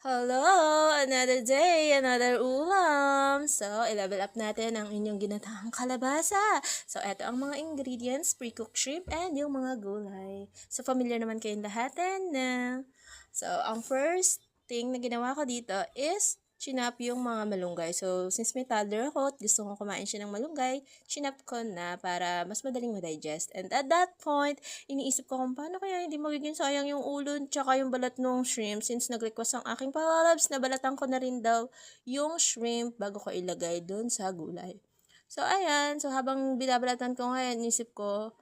Hello! Another day, another ulam! So, i-level up natin ang inyong ginatahang kalabasa. So, eto ang mga ingredients, pre-cooked shrimp, and yung mga gulay. So, familiar naman kayong lahat na. So, ang first thing na ginawa ko dito is chinap yung mga malunggay. So, since may toddler ako at gusto kong kumain siya ng malunggay, chinap ko na para mas madaling ma-digest. And at that point, iniisip ko kung paano kaya hindi magiging sayang yung ulo tsaka yung balat ng shrimp since nag-request ang aking palabs na balatan ko na rin daw yung shrimp bago ko ilagay dun sa gulay. So, ayan. So, habang binabalatan ko ngayon, inisip ko,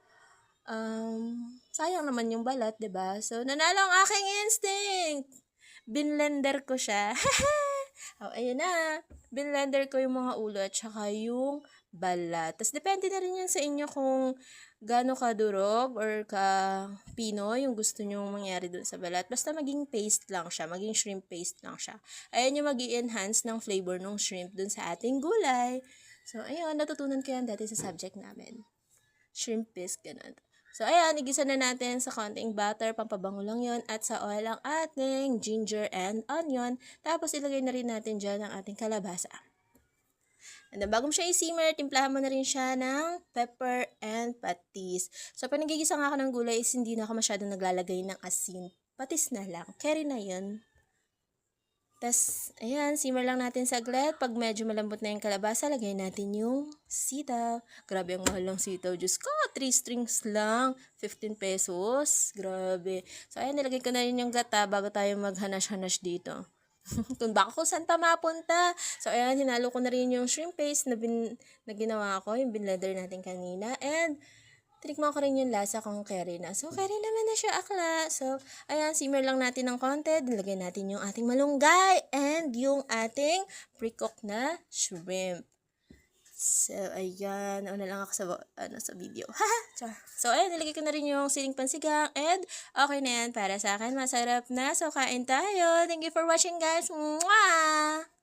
sayang naman yung balat, 'di ba? So, nanalo ang aking instinct! Binlender ko siya. Oh, ayun na. Binlender ko yung mga ulo at saka yung balat. Tapos, depende na rin yan sa inyo kung gaano kadurog or ka-pino yung gusto nyong mangyari dun sa balat. Basta maging paste lang siya. Maging shrimp paste lang siya. Ayan yung mag-i-enhance ng flavor ng shrimp dun sa ating gulay. So, ayun. Natutunan ko yan dati sa subject namin. Shrimp paste, ganun. So, ayan, igisa na natin sa konting butter, pampabango lang yon at sa oil ang ating ginger and onion. Tapos, ilagay na rin natin dyan ang ating kalabasa. And then, bago mo siya i-simmer, timplahan mo na rin siya ng pepper and patis. So, pag nagigisa nga ako ng gulay is hindi na ako masyadong naglalagay ng asin. Patis na lang. Carry na yun. Tapos, ayan, simmer lang natin saglit. Pag medyo malambot na yung kalabasa, lagay natin yung sitaw. Grabe, ang mahal ng sitaw. Diyos ko, 3 strings lang. 15 pesos. Grabe. So, ayan, nilagay ko na rin yung gata bago tayo maghanash-hanash dito. Kung baka kung saan ta mapunta. So, ayan, hinalo ko na rin yung shrimp paste na ginawa ko, yung binlender natin kanina. And, tinikman ko rin yung lasa kung carry na. So, carry naman na siya, akla. So, ayan, simmer lang natin ng konti. Nilagay natin yung ating malunggay and yung ating pre-cook na shrimp. So, ayan. Nauna lang ako sa video. Haha! So, ayan, nilagay ko na rin yung siling pansigang and okay na yan para sa akin. Masarap na. So, kain tayo. Thank you for watching, guys. Mwah!